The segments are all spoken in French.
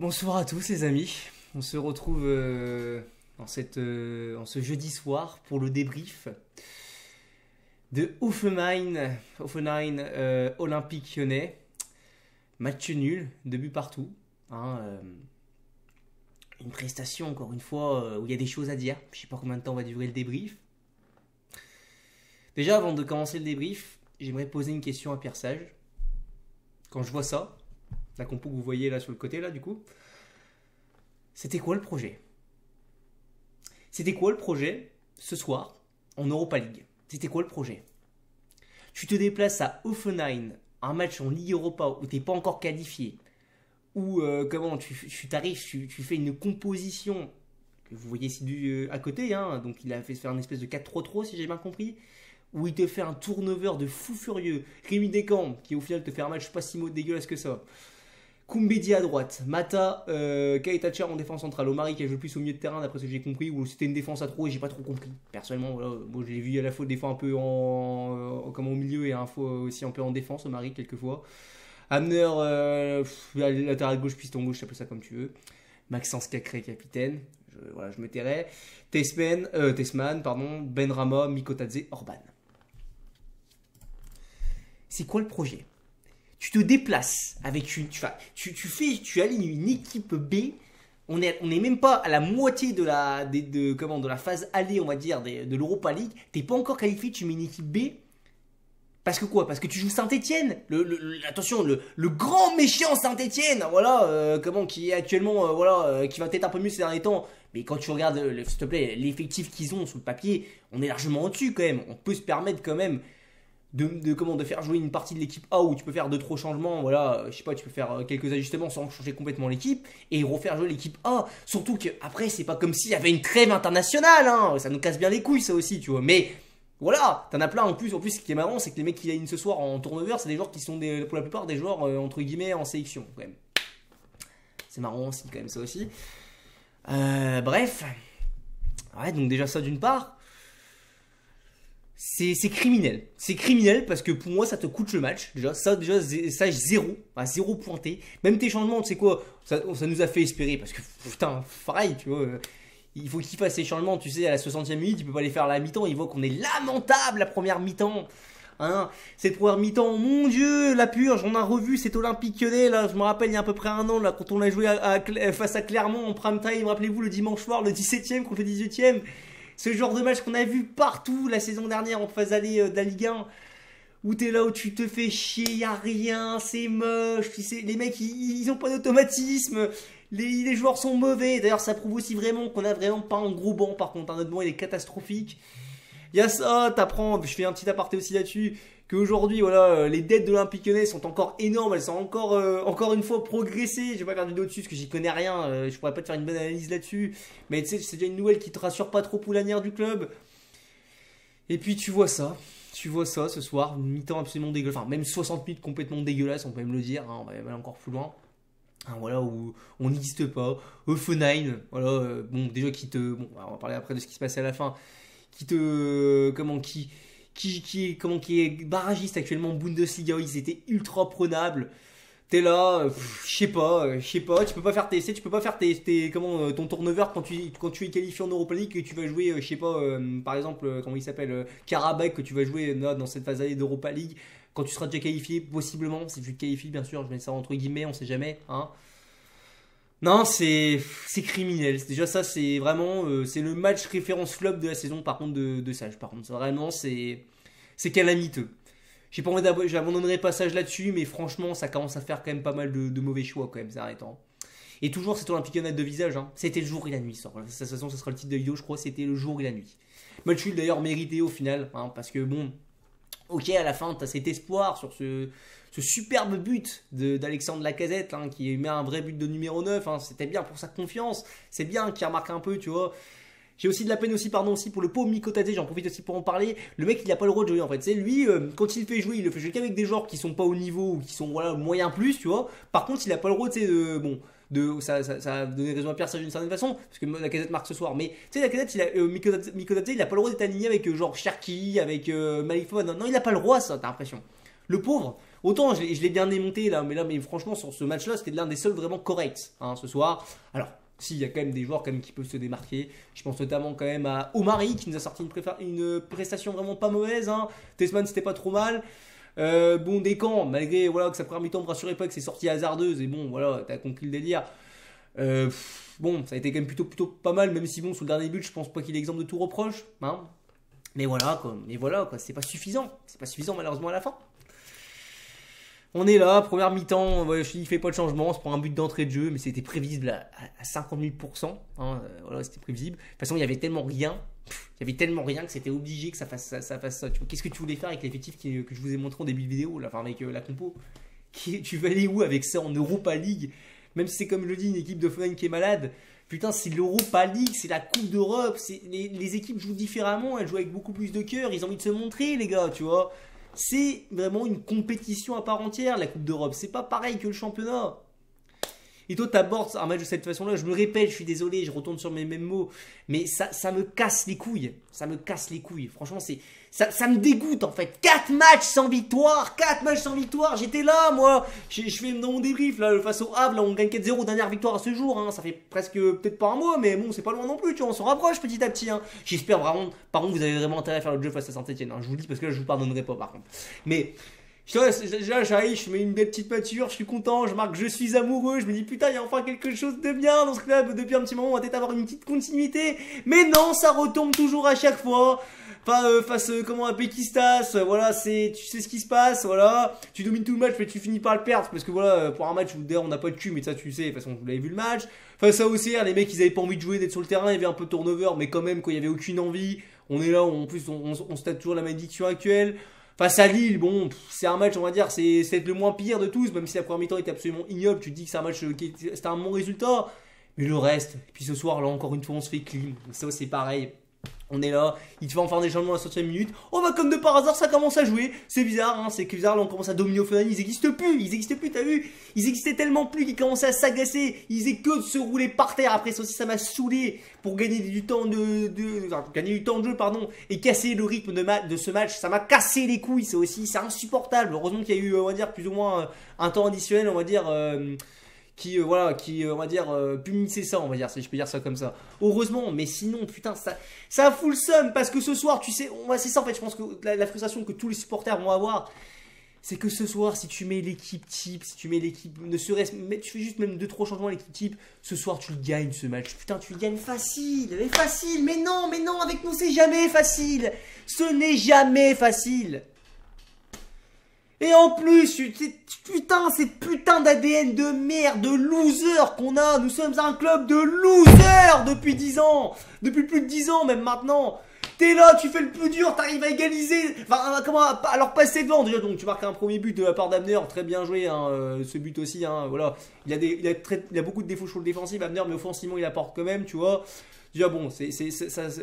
Bonsoir à tous les amis, on se retrouve en ce jeudi soir pour le débrief de Hoffenheim Olympique Lyonnais. Match nul, 2 buts partout. Une prestation encore une fois où il y a des choses à dire. Je sais pas combien de temps va durer le débrief. Déjà avant de commencer le débrief, j'aimerais poser une question à Pierre Sage. Quand je vois ça, la compo que vous voyez là sur le côté là du coup, c'était quoi le projet? C'était quoi le projet ce soir en Europa League? C'était quoi le projet? Tu te déplaces à Hoffenheim, un match en Ligue Europa où t'es pas encore qualifié, où tu t'arrives, tu fais une composition que vous voyez ici à côté, hein, donc il a fait faire une espèce de 4-3-3 si j'ai bien compris, où il te fait un turnover de fou furieux, Rémi Descamps qui au final te fait un match pas si dégueulasse que ça. Koumbedi à droite, Mata, Kaitacha en défense centrale, Omari qui a joué le plus au milieu de terrain d'après ce que j'ai compris, ou c'était une défense à trop et j'ai pas trop compris. Personnellement, voilà, moi je l'ai vu à la fois des fois un peu comme au milieu et à la fois aussi un peu en défense, Omari quelquefois. Hamner, latéral gauche, piston gauche, t'appelles ça comme tu veux. Maxence Cacré, capitaine, je me tairai. Tesman, Benrama, Mikotadze, Orban. C'est quoi le projet? Tu te déplaces avec une. Tu alignes une équipe B. On est même pas à la moitié de la phase aller, on va dire, de l'Europa League. T'es pas encore qualifié, tu mets une équipe B. Parce que quoi? Parce que tu joues Saint-Etienne. Attention, le grand méchant Saint-Etienne, voilà, qui est actuellement, qui va peut-être un peu mieux ces derniers temps. Mais quand tu regardes, s'il te plaît, l'effectif qu'ils ont sur le papier, on est largement au-dessus quand même. On peut se permettre quand même de faire jouer une partie de l'équipe A où tu peux faire 2-3 changements, voilà, je sais pas, tu peux faire quelques ajustements sans changer complètement l'équipe et refaire jouer l'équipe A. Surtout qu'après, c'est pas comme s'il y avait une trêve internationale, hein, ça nous casse bien les couilles ça aussi, tu vois. Mais voilà, t'en as plein en plus. En plus, ce qui est marrant, c'est que les mecs qui alignent ce soir en turnover, c'est des joueurs qui sont pour la plupart des joueurs entre guillemets en sélection, quand même. C'est marrant aussi, quand même, ça aussi. Bref. Ouais, donc déjà ça d'une part. C'est criminel. C'est criminel parce que pour moi, ça te coûte le match. Déjà, zéro. À zéro pointé. Même tes changements, tu sais quoi, ça nous a fait espérer. Parce que, putain, pareil, tu vois. Il faut qu'il fasse ses changements, tu sais, à la 60e minute. Il peut pas les faire à la mi-temps. Il voit qu'on est lamentable la première mi-temps. Hein, cette première mi-temps, mon Dieu, la purge, on a revu cet Olympique Lyonnais, là, je me rappelle, il y a à peu près un an, là, quand on a joué face à Clermont en prime time, rappelez-vous, le dimanche soir, le 17e contre le 18e. Ce genre de match qu'on a vu partout la saison dernière en phase aller de la Ligue 1, où t'es là où tu te fais chier, y a rien, c'est moche, tu sais, les mecs ils ont pas d'automatisme, les joueurs sont mauvais. D'ailleurs ça prouve aussi vraiment qu'on a vraiment pas un gros banc. Par contre, notre banc il est catastrophique. Il y a ça, t'apprends, je fais un petit aparté aussi là-dessus, qu'aujourd'hui, voilà, les dettes de l'Olympique Lyonnais sont encore énormes, elles sont encore une fois progressées. Je vais pas faire de vidéo dessus parce que j'y connais rien, je pourrais pas te faire une bonne analyse là-dessus. Mais tu sais, c'est déjà une nouvelle qui te rassure pas trop pour l'avenir du club. Et puis tu vois ça ce soir, une mi-temps absolument dégueulasse, enfin même 60 minutes complètement dégueulasse, on peut même le dire, hein, on va aller encore plus loin. Hein, voilà, où on n'existe pas. Hoffenheim, voilà, bon, déjà bon, on va parler après de ce qui se passait à la fin. Qui est barragiste actuellement en Bundesliga, ils étaient ultra prenables. T'es là, je sais pas, tu peux pas faire ton turnover quand tu es qualifié en Europa League, que tu vas jouer, je sais pas, par exemple, comment il s'appelle, Karabakh, que tu vas jouer là, dans cette phase allée d'Europa League, quand tu seras déjà qualifié, possiblement, si tu te qualifies, bien sûr, je mets ça entre guillemets, on sait jamais, hein. Non, c'est criminel. Déjà ça, c'est vraiment c'est le match référence flop de la saison. Par contre de Sage. Par contre, vraiment c'est calamiteux. J'abandonnerai pas Sage là-dessus, mais franchement, ça commence à faire quand même pas mal de mauvais choix quand même ces derniers temps. Et toujours cet Olympique Lyonnais de visage. Hein. C'était le jour et la nuit. Ça. Voilà, de toute façon, ça sera le titre de vidéo, je crois. C'était le jour et la nuit. Match nul d'ailleurs mérité au final, hein, parce que bon, ok, à la fin, t'as cet espoir sur ce superbe but d'Alexandre Lacazette, hein, qui met un vrai but de numéro 9, hein, c'était bien pour sa confiance, c'est bien qu'il remarque un peu, tu vois. J'ai aussi de la peine aussi, pour le pauvre Mikotadze, j'en profite aussi pour en parler. Le mec, il a pas le droit de jouer en fait. C'est lui, quand il fait jouer, il le fait jouer qu'avec des joueurs qui sont pas au niveau ou qui sont voilà moyen plus, tu vois. Par contre, il a pas le droit, tu sais, ça a donné raison à Pierre Sage d'une certaine façon, parce que Lacazette marque ce soir. Mais tu sais, Lacazette, Mikotadze, il a pas le droit d'être aligné avec genre Cherki, avec Malik Fofana. Non, il a pas le droit, ça, t'as l'impression. Le pauvre, Autant je l'ai bien démonté là, mais franchement sur ce match-là, c'était l'un des seuls vraiment corrects hein, ce soir. Alors, si, il y a quand même des joueurs quand même qui peuvent se démarquer. Je pense notamment quand même à Omari qui nous a sorti une prestation vraiment pas mauvaise. Hein. Tessman, c'était pas trop mal. Bon, Descamps, malgré voilà, que sa première mi-temps ne me rassurait pas, que c'est sorti hasardeuse. Et bon, voilà, t'as compris le délire. Bon, ça a été quand même plutôt pas mal, même si bon, sur le dernier but, je pense pas qu'il est exempt de tout reproche. Hein. Mais voilà, quoi, c'est pas suffisant. C'est pas suffisant malheureusement à la fin. On est là, première mi-temps, il fait pas de changement, on se prend un but d'entrée de jeu, mais c'était prévisible à 50 000%. Hein, voilà, c'était prévisible. De toute façon, il y avait tellement rien. Que c'était obligé que ça fasse ça. Qu'est-ce que tu voulais faire avec l'effectif que je vous ai montré en début de vidéo, là, enfin avec la compo? Tu vas aller où avec ça en Europa League? Même si c'est comme je le dis, une équipe de Hoffenheim qui est malade. Putain, c'est l'Europa League, c'est la Coupe d'Europe. Les équipes jouent différemment, elles jouent avec beaucoup plus de cœur. Ils ont envie de se montrer, les gars, tu vois. C'est vraiment une compétition à part entière, la Coupe d'Europe. C'est pas pareil que le championnat. Et toi, t'abordes un match de cette façon-là. Je me répète, je suis désolé, je retourne sur mes mêmes mots. Mais ça me casse les couilles. Ça me casse les couilles. Franchement, ça me dégoûte en fait. 4 matchs sans victoire. 4 matchs sans victoire. J'étais là, moi. Je fais dans mon débrief, là, face au Havre, là, on gagne 4-0. Dernière victoire à ce jour. Hein. Ça fait presque, peut-être pas un mois, mais bon, c'est pas loin non plus. Tu vois, on s'en rapproche petit à petit. Hein. J'espère vraiment, par contre, vous avez vraiment intérêt à faire le jeu face à Saint-Etienne. Hein. Je vous le dis parce que là, je vous pardonnerai pas, par contre. Mais. J'arrive, je mets une belle petite pâture, je suis content, je marque je suis amoureux, je me dis putain il y a enfin quelque chose de bien dans ce club, depuis un petit moment on va peut-être avoir une petite continuité, mais non ça retombe toujours à chaque fois, enfin face comment à Pékistas, voilà tu sais ce qui se passe, voilà, tu domines tout le match mais tu finis par le perdre, parce que voilà pour un match où d'ailleurs on n'a pas de cul, mais ça tu sais, de toute façon vous l'avez vu le match, face à OCR les mecs ils avaient pas envie de jouer, d'être sur le terrain, il y avait un peu de turnover, mais quand même quoi il y avait aucune envie, on est là, en plus on se tape toujours la malédiction actuelle. Face à Lille, bon, c'est un match, on va dire, c'est peut-être le moins pire de tous, même si la première mi-temps était absolument ignoble, tu te dis que c'est un match c'était un bon résultat. Mais le reste, et puis ce soir, là, encore une fois, on se fait clean. Ça, c'est pareil. On est là, il te fait enfin des changements à la 60e minute. Oh bah comme de par hasard ça commence à jouer. C'est bizarre, hein, c'est bizarre, là on commence à dominer au final. Ils existent plus, t'as vu? Ils existaient tellement plus qu'ils commençaient à s'agacer. Ils faisaient que de se rouler par terre. Après ça aussi ça m'a saoulé pour gagner du temps gagner du temps de jeu pardon, et casser le rythme de ce match. Ça m'a cassé les couilles, ça aussi, c'est insupportable. Heureusement qu'il y a eu, on va dire, plus ou moins un temps additionnel, on va dire. Qui on va dire punissait ça, on va dire, si je peux dire ça comme ça. Heureusement, mais sinon putain ça fout le seum parce que ce soir, tu sais, c'est ça en fait, je pense que la frustration que tous les supporters vont avoir, c'est que ce soir si tu mets l'équipe type, si tu mets l'équipe ne serait-ce, tu fais juste même 2-3 changements à l'équipe type, ce soir tu le gagnes ce match. Putain, tu le gagnes facile, mais non, avec nous c'est jamais facile. Ce n'est jamais facile. Et en plus, putain, cette putain d'ADN de merde, de loser qu'on a. Nous sommes un club de losers depuis 10 ans. Depuis plus de 10 ans même maintenant. T'es là, tu fais le plus dur, t'arrives à égaliser. Enfin, comment alors passer devant déjà. Donc tu marques un premier but de la part d'Abner, très bien joué. Hein, ce but aussi, hein, voilà. Il a beaucoup de défauts sur le défensif, Abner, mais offensivement il apporte quand même, tu vois. Déjà bon,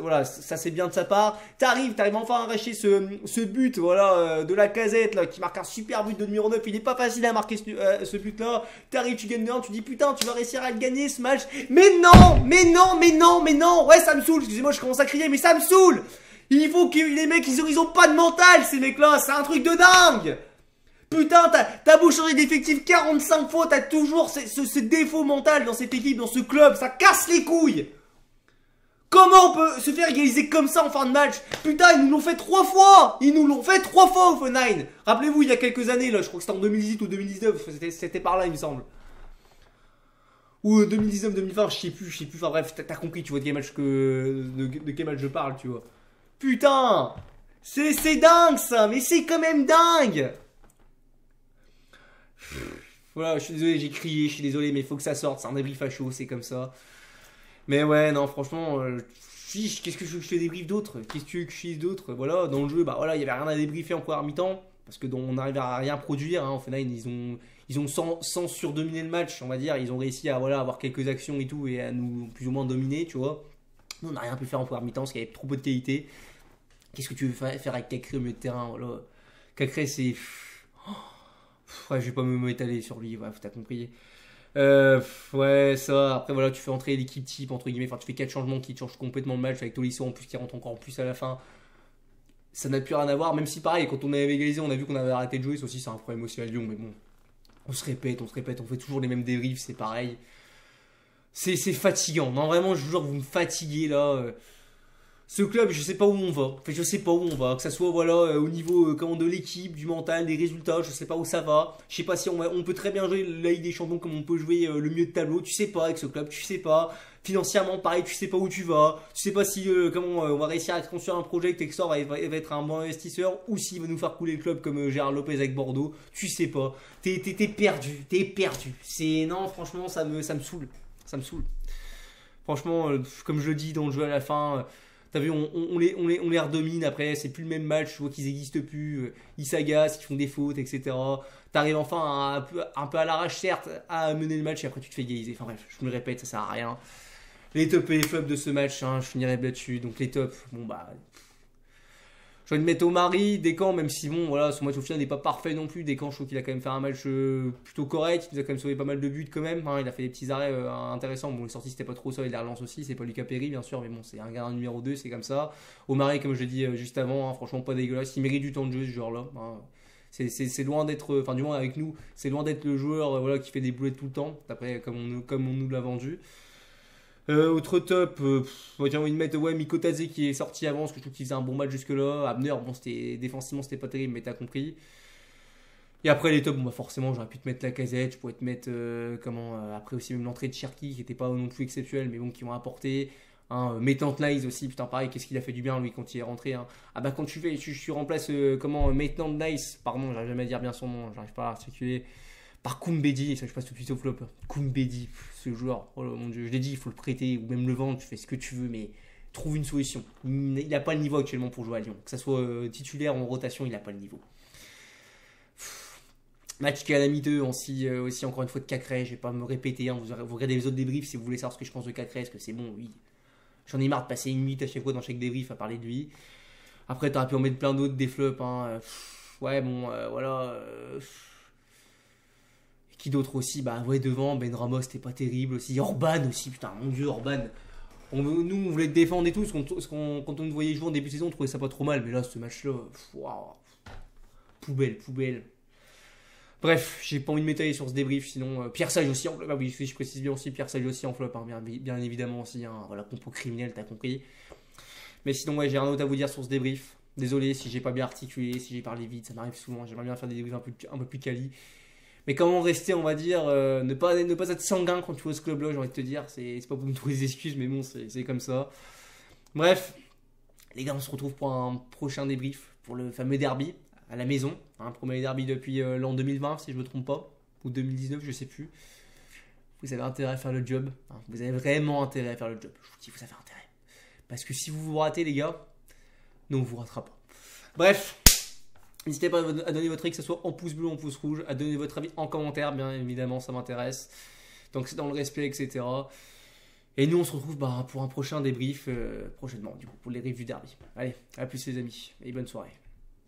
voilà, ça c'est bien de sa part. T'arrives enfin à arracher ce but, voilà, de la Casette là, qui marque un super but de numéro 9. Il est pas facile à marquer ce but là. T'arrives, tu gagnes 1, tu dis putain, tu vas réussir à le gagner ce match. Mais non. Ouais, ça me saoule. Excusez-moi, je commence à crier, mais ça me saoule. Il faut que les mecs, ils ont pas de mental, ces mecs là. C'est un truc de dingue. Putain, t'as beau changer d'effectif 45 fois, t'as toujours ce défaut mental dans cette équipe, dans ce club. Ça casse les couilles. Comment on peut se faire égaliser comme ça en fin de match? Putain, ils nous l'ont fait 3 fois. Ils nous l'ont fait 3 fois au Hoffenheim. Rappelez-vous, il y a quelques années, là, je crois que c'était en 2018 ou 2019, c'était par là, il me semble. Ou 2019-2020, je sais plus. Enfin bref, t'as compris, tu vois, de quel match je parle, tu vois. Putain, c'est dingue ça, mais c'est quand même dingue. Voilà, je suis désolé, j'ai crié, je suis désolé, mais il faut que ça sorte, c'est un débrief à chaud, c'est comme ça. Mais ouais, non, franchement, qu'est-ce que je te débriefe d'autre? Qu'est-ce que je dise d'autre? Voilà, dans le jeu, bah voilà, il n'y avait rien à débriefer en première mi-temps, parce que on n'arrive à rien produire. Hein, au final, ils ont sans surdominer le match, on va dire. Ils ont réussi à avoir quelques actions et tout, et à nous plus ou moins dominer, tu vois. Nous, on n'a rien pu faire en première mi-temps, parce qu'il y avait trop peu de qualité. Qu'est-ce que tu veux faire avec Cacré au milieu de terrain? Voilà. Cacré, c'est... Ouais, je vais pas m'étaler sur lui, ouais, t'as compris. Ouais, ça, après voilà, tu fais entrer l'équipe type, entre guillemets, enfin tu fais 4 changements qui changent complètement le match avec Tolisso en plus qui rentre encore en plus à la fin. ça n'a plus rien à voir. Même si pareil, quand on avait égalisé, on a vu qu'on avait arrêté de jouer. Ça aussi, c'est un problème aussi à Lyon. Mais bon, on se répète, on fait toujours les mêmes dérives, c'est pareil. C'est fatigant. Non, vraiment, je vous jure, vous me fatiguez là. Ce club, je sais pas où on va. Enfin, je sais pas où on va. Que ça soit voilà, au niveau comment, de l'équipe, du mental, des résultats, je sais pas où ça va. Je sais pas si on peut très bien jouer la Ligue des Champions comme on peut jouer le milieu de tableau. Tu sais pas avec ce club, tu sais pas. Financièrement, pareil, tu sais pas où tu vas. Tu sais pas si comment on va réussir à construire un projet que Textor va être un bon investisseur ou s'il va nous faire couler le club comme Gérard Lopez avec Bordeaux. Tu sais pas. T'es perdu. T'es perdu. Non, franchement, ça me saoule. Ça me saoule. Franchement, comme je le dis dans le jeu à la fin. T'as vu, on les redomine après, c'est plus le même match, tu vois qu'ils n'existent plus, ils s'agacent, ils font des fautes, etc. T'arrives enfin un peu à l'arrache, certes, à mener le match et après tu te fais égaliser. Enfin bref, je me le répète, ça sert à rien. Les tops et les flops de ce match, hein, je finirai là-dessus. Donc les tops, bon bah. J'ai envie de mettre Omari, Descamps, même si bon, voilà, son match au final n'est pas parfait non plus. Descamps, je trouve qu'il a quand même fait un match plutôt correct. Il nous a quand même sauvé pas mal de buts quand même. Hein, il a fait des petits arrêts intéressants. Bon, les sorties c'était pas trop ça, il la relance aussi. C'est pas Lucas Perry, bien sûr, mais bon, c'est un gardien numéro 2, c'est comme ça. Omari, comme je l'ai dit juste avant, hein, franchement pas dégueulasse. Il mérite du temps de jeu ce joueur-là. Hein. C'est loin d'être, enfin du moins avec nous, c'est loin d'être le joueur voilà, qui fait des boulettes tout le temps. Après, comme on nous l'a vendu. Autre top, j'ai envie de mettre Mikotadze qui est sorti avant parce que je trouve qu'il faisait un bon match jusque-là. Abner, bon, défensivement c'était pas terrible, mais t'as compris. Et après les tops, bon, bah forcément j'aurais pu te mettre Lacazette, je pourrais te mettre après aussi même l'entrée de Cherki qui était pas non plus exceptionnelle, mais bon, qui m'ont apporté. Hein, Maitland Nice aussi, putain pareil, qu'est-ce qu'il a fait du bien lui quand il est rentré. Hein. Ah bah quand tu remplaces Maitland Nice, pardon, j'arrive jamais à dire bien son nom, j'arrive pas à articuler. Par Koumbedi, ça je passe tout de suite au flop. Koumbedi, ce joueur, oh mon dieu, je l'ai dit, il faut le prêter ou même le vendre, tu fais ce que tu veux, mais trouve une solution. Il n'a pas le niveau actuellement pour jouer à Lyon. Que ça soit titulaire ou en rotation, il n'a pas le niveau. Match calamiteux aussi encore une fois de Cacré, je vais pas me répéter, hein. Vous regardez les autres débriefs si vous voulez savoir ce que je pense de Cacré, est-ce que c'est bon, oui. J'en ai marre de passer une minute à chaque fois dans chaque débrief à parler de lui. Après, t'aurais pu en mettre plein d'autres, des flops, hein. Ouais, bon, voilà. Qui d'autre aussi, bah ouais, devant Ben Ramos c'était pas terrible aussi, Orban aussi, putain mon dieu, Orban, nous on voulait te défendre et tout, quand on nous voyait jouer en début de saison on trouvait ça pas trop mal, mais là ce match là, wow, poubelle. Bref, j'ai pas envie de m'étaler sur ce débrief, sinon Pierre Sage aussi en flop, bah oui je précise bien aussi, Pierre Sage aussi en flop, hein, bien évidemment aussi, hein, voilà, compo criminel, t'as compris. Mais sinon ouais, j'ai rien d'autre à vous dire sur ce débrief, désolé si j'ai pas bien articulé, si j'ai parlé vite, ça m'arrive souvent, j'aimerais bien faire des débriefs un peu plus quali. Mais comment rester, on va dire, ne pas être sanguin quand tu vois ce club-là, j'ai envie de te dire. C'est pas pour me trouver des excuses, mais bon, c'est comme ça. Bref, les gars, on se retrouve pour un prochain débrief, pour le fameux derby à la maison. Un premier derby depuis l'an 2020, si je ne me trompe pas, ou 2019, je sais plus. Vous avez intérêt à faire le job. Hein, vous avez vraiment intérêt à faire le job. Je vous dis, vous avez intérêt. Parce que si vous vous ratez, les gars, non, on vous ratera pas. Bref. N'hésitez pas à donner votre avis, que ce soit en pouce bleu ou en pouce rouge, à donner votre avis en commentaire, bien évidemment, ça m'intéresse. Donc c'est dans le respect, etc. Et nous, on se retrouve pour un prochain débrief prochainement, du coup, pour les reviews du derby. Allez, à plus les amis, et bonne soirée.